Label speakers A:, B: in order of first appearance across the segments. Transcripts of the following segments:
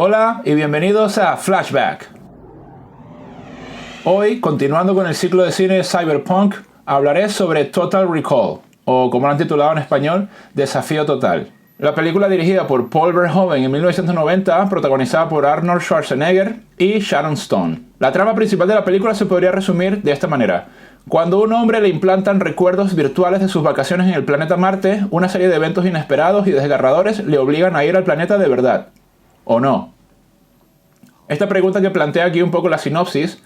A: Hola y bienvenidos a Flashback. Hoy, continuando con el ciclo de cine Cyberpunk, hablaré sobre Total Recall, o como lo han titulado en español, Desafío Total. La película dirigida por Paul Verhoeven en 1990, protagonizada por Arnold Schwarzenegger y Sharon Stone. La trama principal de la película se podría resumir de esta manera. Cuando a un hombre le implantan recuerdos virtuales de sus vacaciones en el planeta Marte, una serie de eventos inesperados y desgarradores le obligan a ir al planeta de verdad. ¿O no? Esta pregunta que plantea aquí un poco la sinopsis,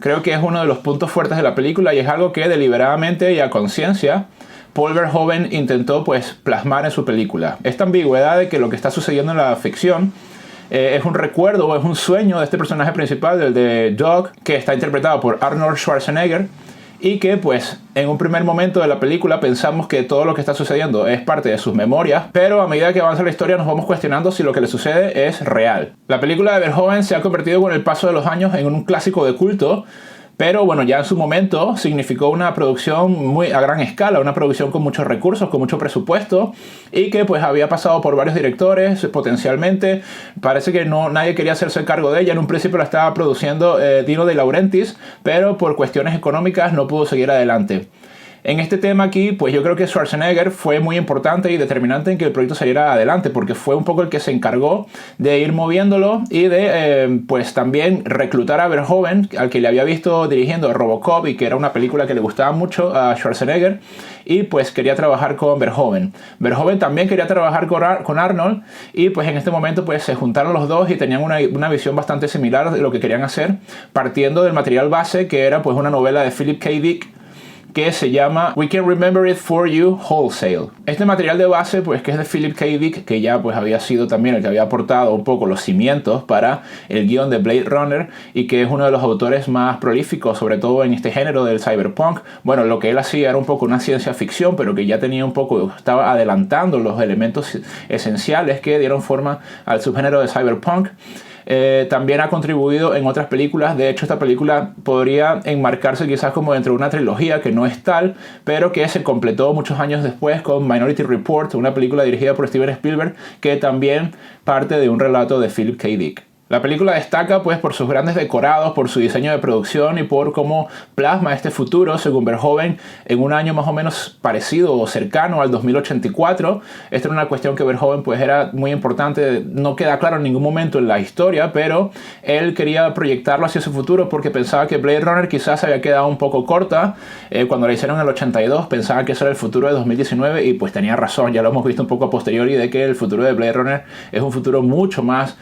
A: creo que es uno de los puntos fuertes de la película y es algo que deliberadamente y a conciencia Paul Verhoeven intentó plasmar en su película. Esta ambigüedad de que lo que está sucediendo en la ficción es un recuerdo o es un sueño de este personaje principal, del de Doug, que está interpretado por Arnold Schwarzenegger, y que en un primer momento de la película pensamos que todo lo que está sucediendo es parte de sus memorias, pero a medida que avanza la historia nos vamos cuestionando si lo que le sucede es real. La película de Verhoeven se ha convertido con el paso de los años en un clásico de culto, pero bueno, ya en su momento significó una producción muy a gran escala, una producción con muchos recursos, con mucho presupuesto, y que había pasado por varios directores potencialmente. Parece que nadie quería hacerse cargo de ella. En un principio la estaba produciendo Dino De Laurentiis, pero por cuestiones económicas no pudo seguir adelante. En este tema aquí, yo creo que Schwarzenegger fue muy importante y determinante en que el proyecto saliera adelante, porque fue un poco el que se encargó de ir moviéndolo y de también reclutar a Verhoeven, al que le había visto dirigiendo Robocop y que era una película que le gustaba mucho a Schwarzenegger, y quería trabajar con Verhoeven. Verhoeven también quería trabajar con Arnold, y en este momento se juntaron los dos y tenían una visión bastante similar de lo que querían hacer, partiendo del material base, que era una novela de Philip K. Dick, que se llama We Can Remember It For You Wholesale. Este material de base, que es de Philip K. Dick, que ya había sido también el que había aportado un poco los cimientos para el guión de Blade Runner, y que es uno de los autores más prolíficos, sobre todo en este género del cyberpunk. Bueno, lo que él hacía era un poco una ciencia ficción, pero que ya tenía estaba adelantando los elementos esenciales que dieron forma al subgénero de cyberpunk. También ha contribuido en otras películas. De hecho, esta película podría enmarcarse quizás como dentro de una trilogía que no es tal, pero que se completó muchos años después con Minority Report, una película dirigida por Steven Spielberg, que también parte de un relato de Philip K. Dick. La película destaca por sus grandes decorados, por su diseño de producción y por cómo plasma este futuro, según Verhoeven, en un año más o menos parecido o cercano al 2084. Esta era una cuestión que Verhoeven era muy importante, no queda claro en ningún momento en la historia, pero él quería proyectarlo hacia ese futuro porque pensaba que Blade Runner quizás había quedado un poco corta. Cuando la hicieron en el 82 pensaba que eso era el futuro de 2019 y tenía razón. Ya lo hemos visto un poco a posteriori de que el futuro de Blade Runner es un futuro mucho más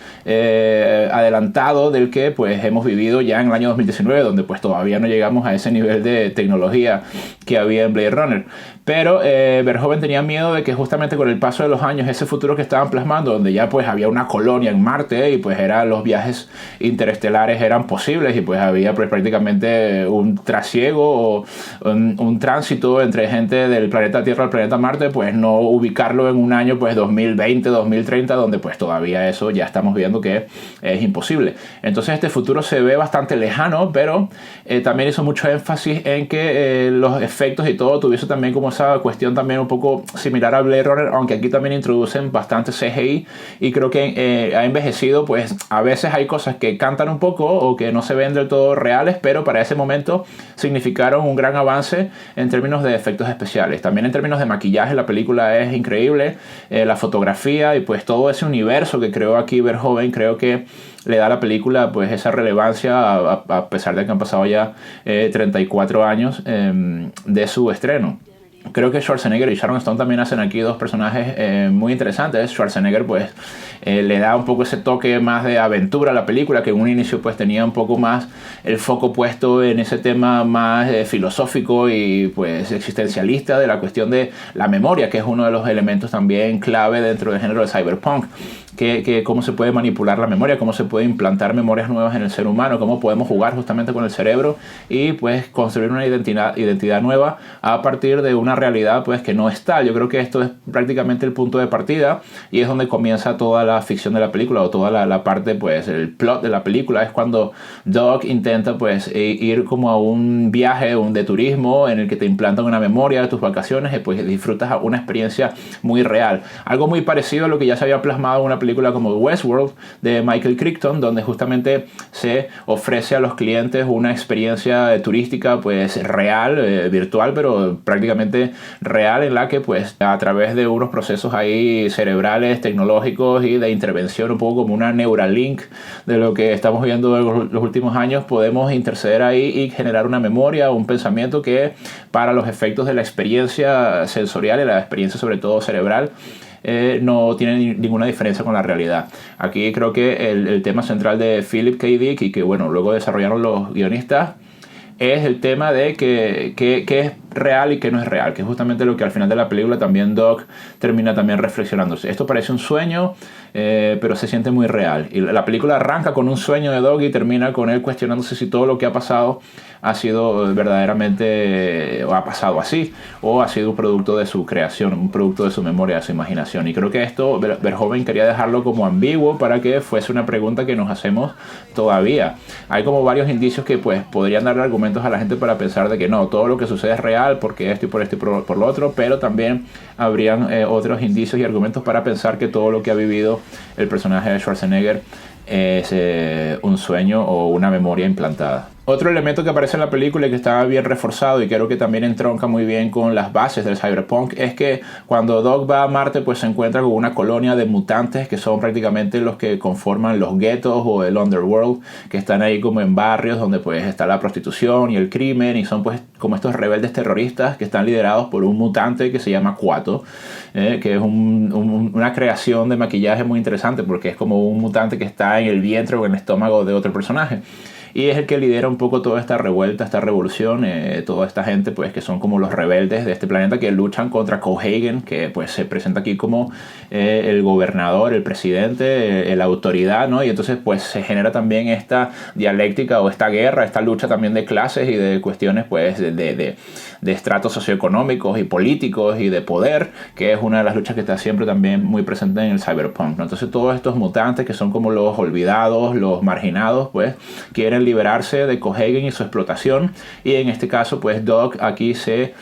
A: adelantado del que hemos vivido ya en el año 2019, donde todavía no llegamos a ese nivel de tecnología que había en Blade Runner. Pero Verhoeven tenía miedo de que justamente con el paso de los años ese futuro que estaban plasmando, donde ya había una colonia en Marte y los viajes interestelares eran posibles y había prácticamente un trasiego o un tránsito entre gente del planeta Tierra al planeta Marte, no ubicarlo en un año 2020, 2030, donde todavía eso ya estamos viendo que es imposible. Entonces este futuro se ve bastante lejano, pero también hizo mucho énfasis en que los efectos y todo tuviese también como esa cuestión también un poco similar a Blade Runner, aunque aquí también introducen bastante CGI y creo que ha envejecido. A veces hay cosas que cantan un poco o que no se ven del todo reales, pero para ese momento significaron un gran avance en términos de efectos especiales. También en términos de maquillaje la película es increíble, la fotografía y todo ese universo que creó aquí Verhoeven, creo que le da a la película esa relevancia a pesar de que han pasado ya 34 años de su estreno. Creo que Schwarzenegger y Sharon Stone también hacen aquí dos personajes muy interesantes. Schwarzenegger le da un poco ese toque más de aventura a la película, que en un inicio tenía un poco más el foco puesto en ese tema más filosófico y existencialista de la cuestión de la memoria, que es uno de los elementos también clave dentro del género de cyberpunk. Que cómo se puede manipular la memoria, cómo se puede implantar memorias nuevas en el ser humano, cómo podemos jugar justamente con el cerebro y construir una identidad nueva a partir de una realidad que no es tal. Yo creo que esto es prácticamente el punto de partida y es donde comienza toda la ficción de la película o toda la parte, el plot de la película. Es cuando Doug intenta ir como a un viaje de turismo en el que te implantan una memoria de tus vacaciones y disfrutas una experiencia muy real. Algo muy parecido a lo que ya se había plasmado en una película como Westworld de Michael Crichton, donde justamente se ofrece a los clientes una experiencia turística pues real, virtual, pero prácticamente real, en la que pues a través de unos procesos ahí cerebrales, tecnológicos y de intervención, un poco como una Neuralink de lo que estamos viendo en los últimos años, podemos interceder ahí y generar una memoria, un pensamiento que para los efectos de la experiencia sensorial y la experiencia sobre todo cerebral no tiene ninguna diferencia con la realidad. Aquí creo que el tema central de Philip K. Dick, y que bueno, luego desarrollaron los guionistas, es el tema de que es real y que no es real, que es justamente lo que al final de la película también Doc termina también reflexionándose. Esto parece un sueño, pero se siente muy real. Y la película arranca con un sueño de Doc y termina con él cuestionándose si todo lo que ha pasado ha sido verdaderamente, o ha pasado así, o ha sido un producto de su creación, un producto de su memoria, de su imaginación. Y creo que esto Verhoeven quería dejarlo como ambiguo para que fuese una pregunta que nos hacemos todavía. Hay como varios indicios que pues podrían darle argumentos a la gente para pensar de que no, todo lo que sucede es real porque esto y por esto y por lo otro, pero también habrían otros indicios y argumentos para pensar que todo lo que ha vivido el personaje de Schwarzenegger es un sueño o una memoria implantada. Otro elemento que aparece en la película y que está bien reforzado y creo que también entronca muy bien con las bases del cyberpunk es que cuando Doc va a Marte pues se encuentra con una colonia de mutantes que son prácticamente los que conforman los guetos o el underworld, que están ahí como en barrios donde pues está la prostitución y el crimen, y son pues como estos rebeldes terroristas que están liderados por un mutante que se llama Kuato, que es una creación de maquillaje muy interesante porque es como un mutante que está en el vientre o en el estómago de otro personaje. Y es el que lidera un poco toda esta revuelta, esta revolución, toda esta gente pues que son como los rebeldes de este planeta que luchan contra Cohaagen, que pues se presenta aquí como el gobernador, el presidente, la autoridad, ¿no? Y entonces pues se genera también esta dialéctica o esta guerra, esta lucha también de clases y de cuestiones pues de estratos socioeconómicos y políticos y de poder, que es una de las luchas que está siempre también muy presente en el cyberpunk, ¿no? Entonces todos estos mutantes que son como los olvidados, los marginados, pues quieren liberarse de Cohaagen y su explotación, y en este caso pues Doc aquí se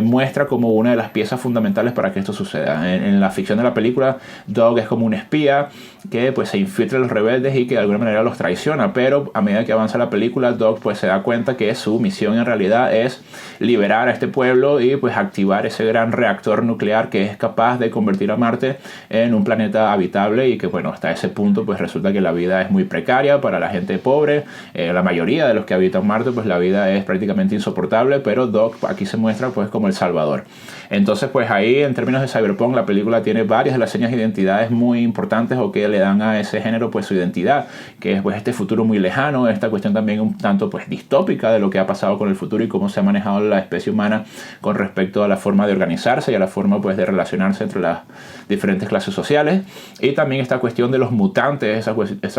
A: muestra como una de las piezas fundamentales para que esto suceda. En la ficción de la película, Doc es como un espía que pues se infiltra en los rebeldes y que de alguna manera los traiciona, pero a medida que avanza la película, Doc pues se da cuenta que su misión en realidad es liberar a este pueblo y pues activar ese gran reactor nuclear que es capaz de convertir a Marte en un planeta habitable, y que bueno, hasta ese punto pues resulta que la vida es muy precaria para la gente pobre. La mayoría de los que habitan Marte pues la vida es prácticamente insoportable, pero Doc aquí se muestra pues como el salvador. Entonces pues ahí en términos de cyberpunk la película tiene varias de las señas de identidades muy importantes o que le dan a ese género pues su identidad, que es pues este futuro muy lejano, esta cuestión también un tanto pues distópica de lo que ha pasado con el futuro y cómo se ha manejado la especie humana con respecto a la forma de organizarse y a la forma pues de relacionarse entre las diferentes clases sociales, y también esta cuestión de los mutantes, esa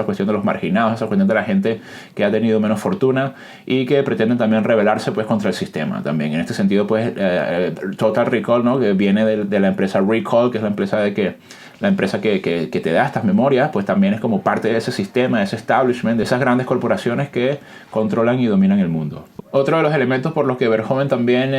A: cuestión de los marginados, esa cuestión de la gente que ha tenido menos fortuna y que pretenden también rebelarse pues contra el sistema también. En este sentido pues Total Recall, ¿no? Que viene de la empresa Recall, que es la empresa que te da estas memorias, pues también es como parte de ese sistema, de ese establishment, de esas grandes corporaciones que controlan y dominan el mundo. Otro de los elementos por los que Verhoeven también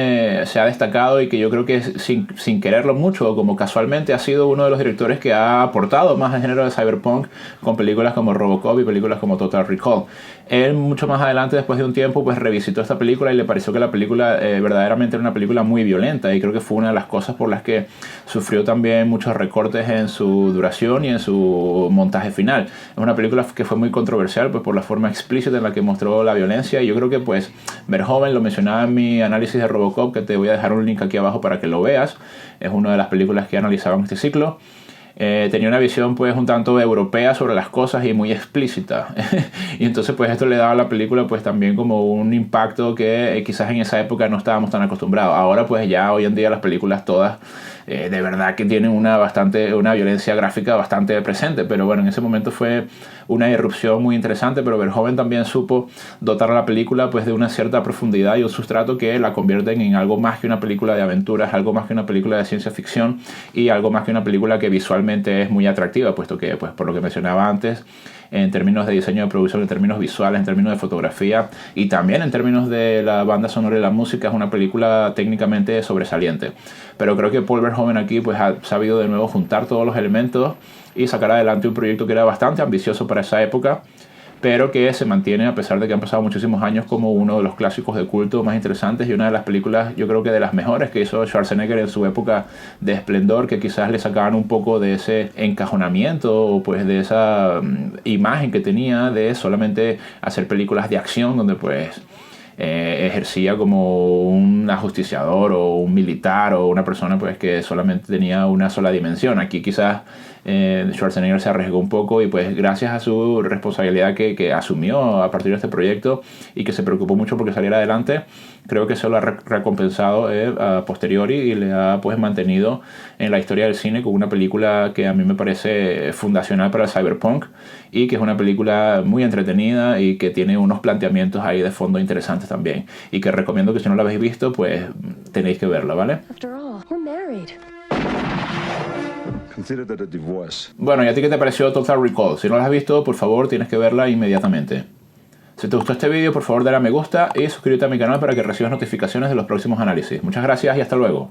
A: se ha destacado, y que yo creo que sin quererlo mucho, como casualmente ha sido uno de los directores que ha aportado más al género de cyberpunk con películas como Robocop y películas como Total Recall. Él mucho más adelante, después de un tiempo, pues revisitó esta película y le pareció que la película verdaderamente era una película muy violenta, y creo que fue una de las cosas por las que sufrió también muchos recortes en su duración y en su montaje final. Es una película que fue muy controversial pues por la forma explícita en la que mostró la violencia, y yo creo que pues Verhoeven, lo mencionaba en mi análisis de Robocop, que te voy a dejar un link aquí abajo para que lo veas, es una de las películas que analizaban este ciclo. Tenía una visión pues un tanto europea sobre las cosas y muy explícita y entonces pues esto le daba a la película pues también como un impacto que quizás en esa época no estábamos tan acostumbrados. Ahora pues ya hoy en día las películas todas de verdad que tienen una violencia gráfica bastante presente, pero bueno, en ese momento fue una irrupción muy interesante. Pero Verhoeven también supo dotar a la película pues de una cierta profundidad y un sustrato que la convierten en algo más que una película de aventuras, algo más que una película de ciencia ficción y algo más que una película que visualmente es muy atractiva, puesto que pues por lo que mencionaba antes en términos de diseño de producción, en términos visuales, en términos de fotografía y también en términos de la banda sonora y la música. Es una película técnicamente sobresaliente. Pero creo que Paul Verhoeven aquí pues ha sabido de nuevo juntar todos los elementos y sacar adelante un proyecto que era bastante ambicioso para esa época, pero que se mantiene a pesar de que han pasado muchísimos años como uno de los clásicos de culto más interesantes y una de las películas, yo creo que de las mejores que hizo Schwarzenegger en su época de esplendor, que quizás le sacaban un poco de ese encajonamiento o pues de esa imagen que tenía de solamente hacer películas de acción donde pues ejercía como un ajusticiador o un militar o una persona pues que solamente tenía una sola dimensión. Aquí quizás Schwarzenegger se arriesgó un poco y pues gracias a su responsabilidad que asumió a partir de este proyecto y que se preocupó mucho porque saliera adelante, creo que se lo ha recompensado a posteriori y le ha pues mantenido en la historia del cine con una película que a mí me parece fundacional para el cyberpunk y que es una película muy entretenida y que tiene unos planteamientos ahí de fondo interesantes también y que recomiendo que si no la habéis visto pues tenéis que verla, ¿vale? Bueno, ¿y a ti qué te pareció Total Recall? Si no la has visto, por favor tienes que verla inmediatamente. Si te gustó este vídeo, por favor dale a me gusta y suscríbete a mi canal para que recibas notificaciones de los próximos análisis. Muchas gracias y hasta luego.